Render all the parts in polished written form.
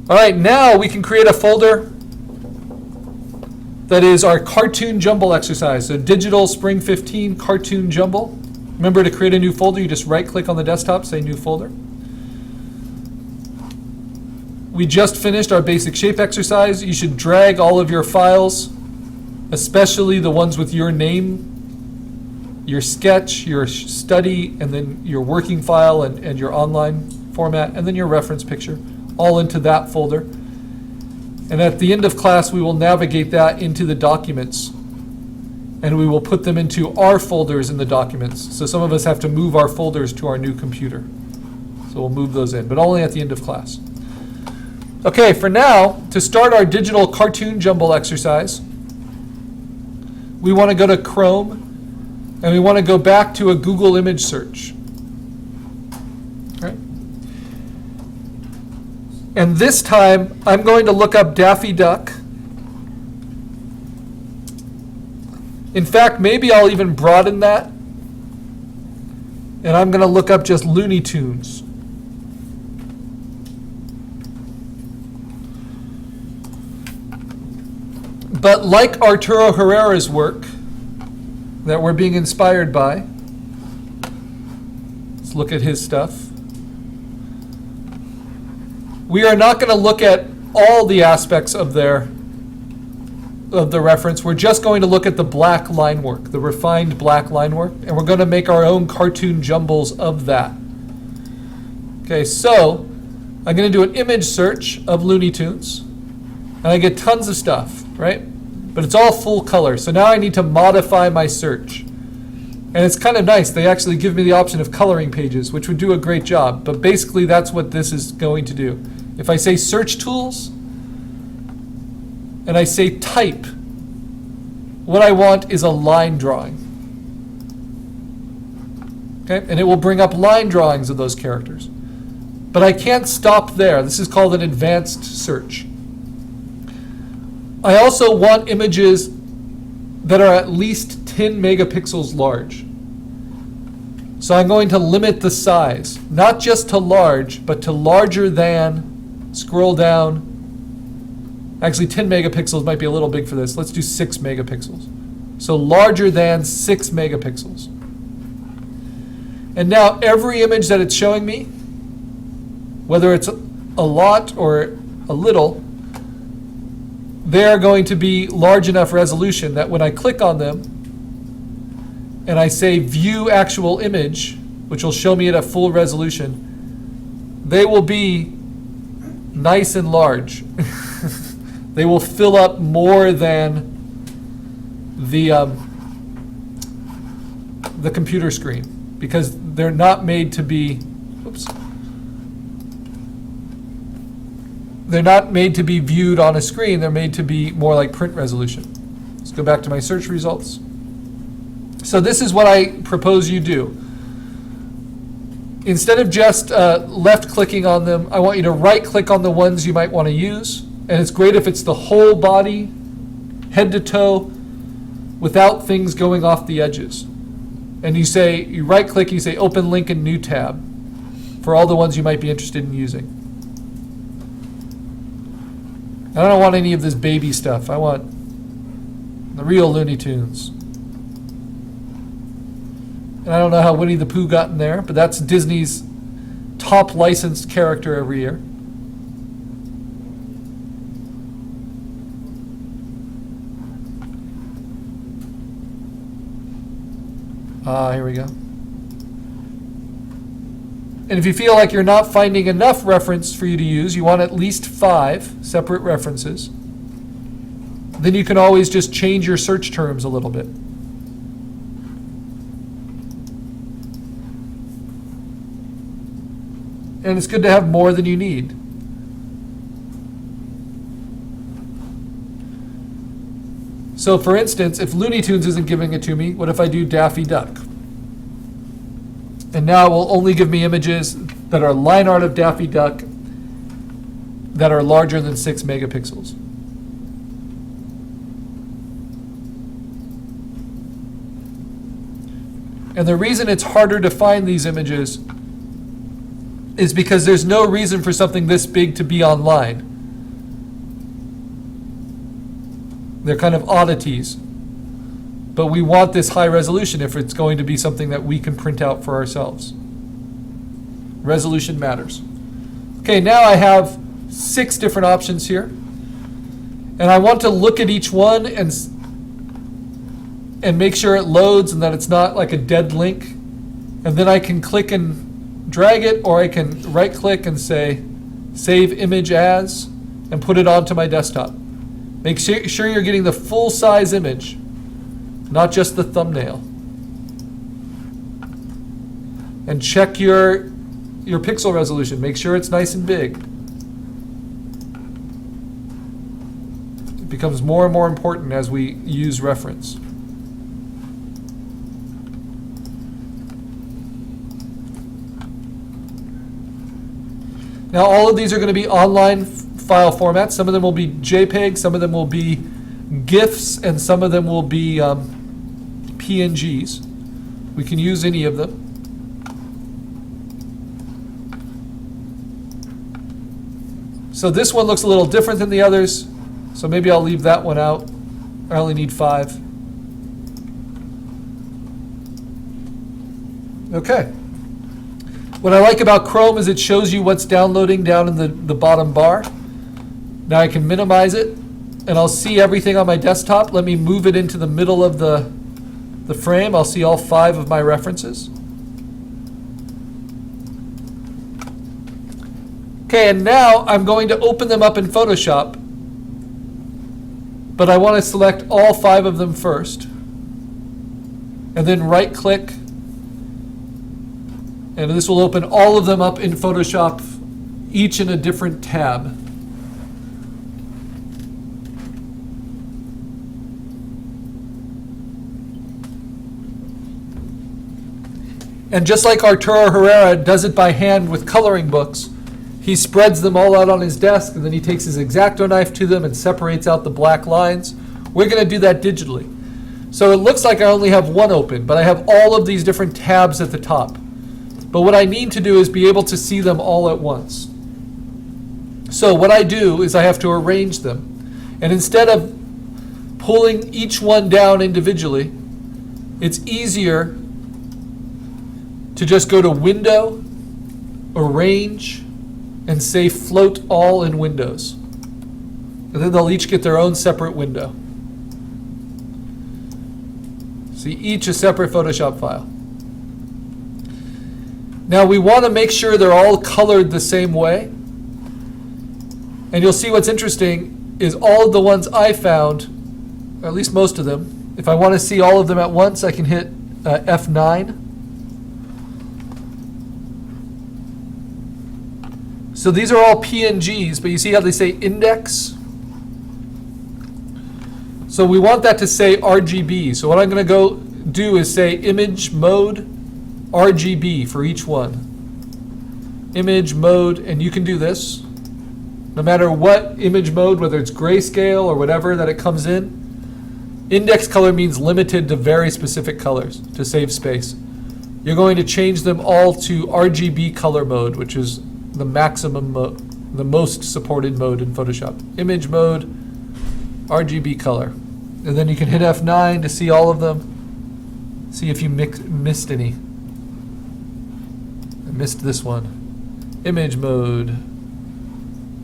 All right, now we can create a folder that is our cartoon jumble exercise. So digital spring 15 cartoon jumble. Remember, to create a new folder, you just right-click on the desktop, say new folder. We just finished our basic shape exercise. You should drag all of your files, especially the ones with your name, your sketch, your study, and then your working file and your online format, and then your reference picture, all into that folder. And at the end of class, we will navigate that into the documents, and we will put them into our folders in the documents. So some of us have to move our folders to our new computer. So we'll move those in, but only at the end of class. Okay, for now, to start our digital cartoon jumble exercise, we want to go to Chrome, and we want to go back to a Google image search. All right. And this time, I'm going to look up Daffy Duck. In fact, maybe I'll even broaden that. And I'm going to look up just Looney Tunes. But like Arturo Herrera's work that we're being inspired by, let's look at his stuff. We are not going to look at all the aspects of the reference. We're just going to look at the black line work, the refined black line work, and we're going to make our own cartoon jumbles of that. Okay, so I'm going to do an image search of Looney Tunes, and I get tons of stuff, right? But it's all full color. So now I need to modify my search. And it's kind of nice. They actually give me the option of coloring pages, which would do a great job. But basically, that's what this is going to do. If I say search tools, and I say type, what I want is a line drawing. Okay? And it will bring up line drawings of those characters. But I can't stop there. This is called an advanced search. I also want images that are at least 10 megapixels large. So I'm going to limit the size, not just to large, but to larger than, scroll down. Actually, 10 megapixels might be a little big for this. Let's do 6 megapixels. So larger than 6 megapixels. And now every image that it's showing me, whether it's a lot or a little, they're going to be large enough resolution that when I click on them and I say view actual image, which will show me it at full resolution, they will be nice and large. They will fill up more than the computer screen because they're not made to be, they're not made to be viewed on a screen. They're made to be more like print resolution. Let's go back to my search results. So this is what I propose you do. Instead of just left-clicking on them, I want you to right-click on the ones you might want to use. And it's great if it's the whole body, head to toe, without things going off the edges. And you right-click, you say Open Link in New Tab for all the ones you might be interested in using. I don't want any of this baby stuff. I want the real Looney Tunes. And I don't know how Winnie the Pooh got in there, but that's Disney's top licensed character every year. Here we go. And if you feel like you're not finding enough reference for you to use, you want at least 5 separate references, then you can always just change your search terms a little bit. And it's good to have more than you need. So for instance, if Looney Tunes isn't giving it to me, what if I do Daffy Duck? And now it will only give me images that are line art of Daffy Duck that are larger than 6 megapixels. And the reason it's harder to find these images is because there's no reason for something this big to be online. They're kind of oddities. But we want this high resolution if it's going to be something that we can print out for ourselves. Resolution matters. Okay, now I have 6 different options here. And I want to look at each one and make sure it loads and that it's not like a dead link. And then I can click and drag it, or I can right click and say save image as and put it onto my desktop. Make sure you're getting the full size image, not just the thumbnail. And check your pixel resolution. Make sure it's nice and big. It becomes more and more important as we use reference. Now all of these are going to be online file formats. Some of them will be JPEG, some of them will be GIFs, and some of them will be PNGs. We can use any of them. So this one looks a little different than the others, so maybe I'll leave that one out. I only need 5. Okay. What I like about Chrome is it shows you what's downloading down in the bottom bar. Now I can minimize it, and I'll see everything on my desktop. Let me move it into the middle of the frame. I'll see all 5 of my references. Okay, and now I'm going to open them up in Photoshop, but I want to select all 5 of them first, and then right-click, and this will open all of them up in Photoshop, each in a different tab. And just like Arturo Herrera does it by hand with coloring books, he spreads them all out on his desk, and then he takes his X-Acto knife to them and separates out the black lines. We're going to do that digitally. So it looks like I only have one open, but I have all of these different tabs at the top. But what I need to do is be able to see them all at once. So what I do is I have to arrange them. And instead of pulling each one down individually, it's easier to just go to Window, Arrange, and say Float All in Windows. And then they'll each get their own separate window. See, each a separate Photoshop file. Now we want to make sure they're all colored the same way. And you'll see what's interesting is all of the ones I found, or at least most of them, if I want to see all of them at once, I can hit F9. So these are all PNGs, but you see how they say index? So we want that to say RGB. So what I'm going to go do is say image mode RGB for each one. Image mode, and you can do this. No matter what image mode, whether it's grayscale or whatever that it comes in, index color means limited to very specific colors to save space. You're going to change them all to RGB color mode, which is the maximum mode, the most supported mode in Photoshop. Image mode, RGB color. And then you can hit F9 to see all of them. See if you missed any. I missed this one. Image mode,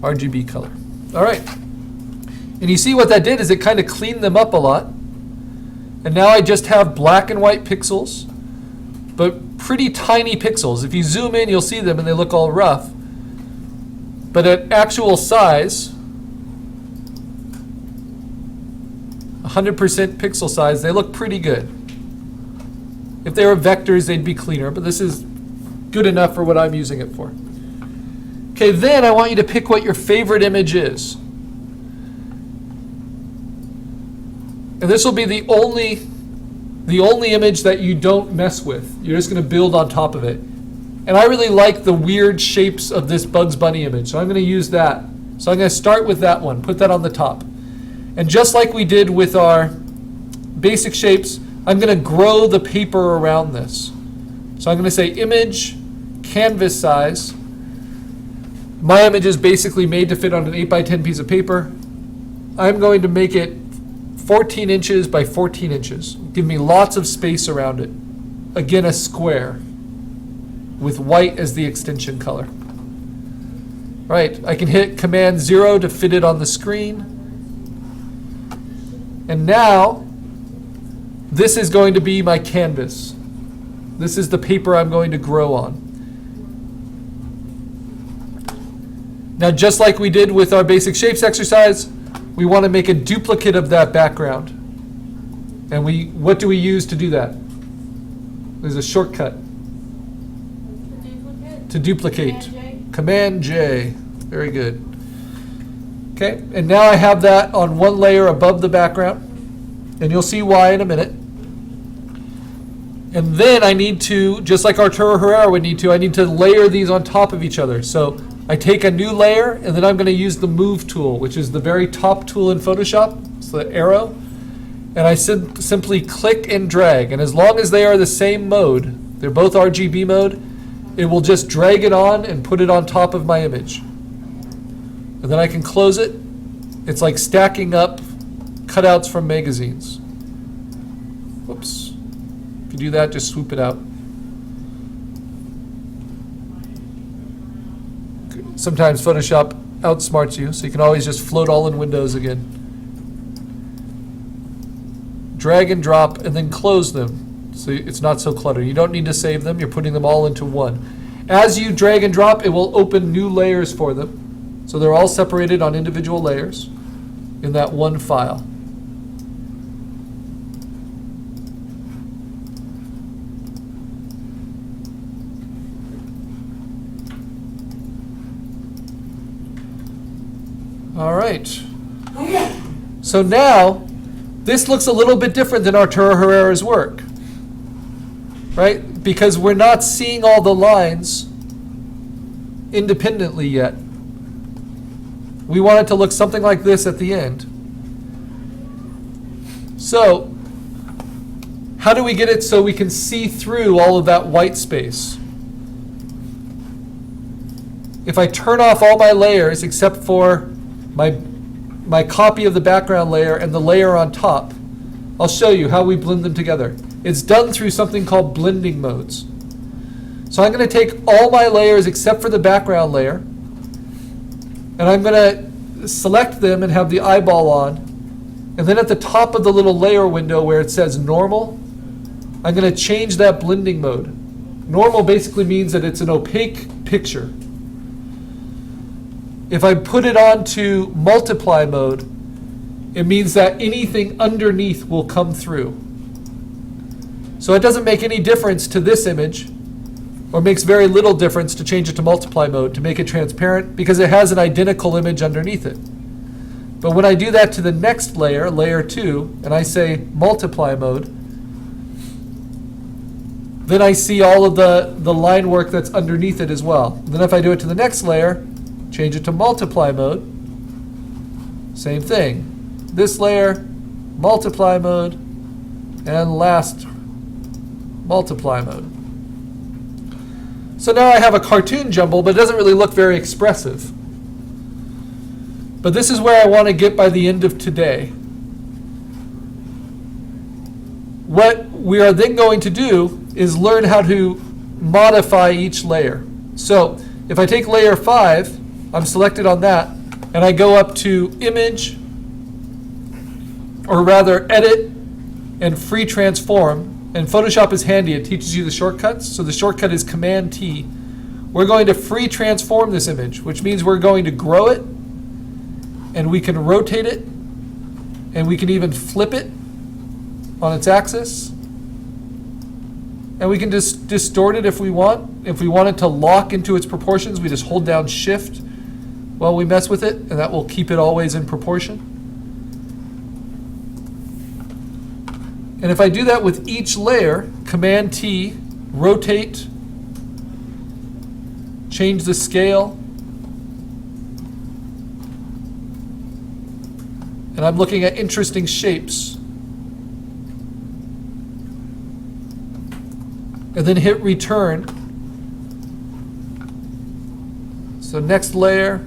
RGB color. All right. And you see what that did is it kind of cleaned them up a lot. And now I just have black and white pixels, but pretty tiny pixels. If you zoom in, you'll see them and they look all rough. But at actual size, 100% pixel size, they look pretty good. If they were vectors, they'd be cleaner, but this is good enough for what I'm using it for. Okay, then I want you to pick what your favorite image is. And this will be the only image that you don't mess with. You're just going to build on top of it. And I really like the weird shapes of this Bugs Bunny image, so I'm going to use that. So I'm going to start with that one, put that on the top. And just like we did with our basic shapes, I'm going to grow the paper around this. So I'm going to say image, canvas size. My image is basically made to fit on an 8x10 piece of paper. I'm going to make it 14 inches by 14 inches. Give me lots of space around it. Again, a square with white as the extension color. Right, I can hit Command 0 to fit it on the screen. And now, this is going to be my canvas. This is the paper I'm going to grow on. Now, just like we did with our basic shapes exercise, we want to make a duplicate of that background. And what do we use to do that? There's a shortcut. To duplicate. Command J. Very good. Okay, and now I have that on one layer above the background. And you'll see why in a minute. And then I need to, just like Arturo Herrera would need to, I need to layer these on top of each other. So I take a new layer, and then I'm going to use the Move tool, which is the very top tool in Photoshop. It's the arrow. And I simply click and drag. And as long as they are the same mode, they're both RGB mode, it will just drag it on and put it on top of my image. And then I can close it. It's like stacking up cutouts from magazines. Whoops. If you do that, just swoop it out. Sometimes Photoshop outsmarts you, so you can always just float all in Windows again. Drag and drop, and then close them, so it's not so cluttered. You don't need to save them. You're putting them all into one. As you drag and drop, it will open new layers for them. So they're all separated on individual layers in that one file. All right. So now, this looks a little bit different than Arturo Herrera's work, right? Because we're not seeing all the lines independently yet. We want it to look something like this at the end. So, how do we get it so we can see through all of that white space? If I turn off all my layers except for my copy of the background layer and the layer on top, I'll show you how we blend them together. It's done through something called blending modes. So I'm going to take all my layers except for the background layer, and I'm going to select them and have the eyeball on. And then at the top of the little layer window where it says normal, I'm going to change that blending mode. Normal basically means that it's an opaque picture. If I put it on to multiply mode, it means that anything underneath will come through. So it doesn't make any difference to this image, or makes very little difference to change it to multiply mode to make it transparent, because it has an identical image underneath it. But when I do that to the next layer, layer 2, and I say multiply mode, then I see all of the line work that's underneath it as well. Then if I do it to the next layer, change it to multiply mode, same thing. This layer, multiply mode, and last, multiply mode. So now I have a cartoon jumble, but it doesn't really look very expressive. But this is where I want to get by the end of today. What we are then going to do is learn how to modify each layer. So if I take layer 5, I'm selected on that, and I go up to Image, or rather Edit and Free Transform. And Photoshop is handy. It teaches you the shortcuts. So the shortcut is Command T. We're going to free transform this image, which means we're going to grow it, and we can rotate it, and we can even flip it on its axis. And we can just distort it if we want. If we want it to lock into its proportions, we just hold down Shift while we mess with it, and that will keep it always in proportion. And if I do that with each layer, Command T, rotate, change the scale, and I'm looking at interesting shapes. And then hit return. So next layer,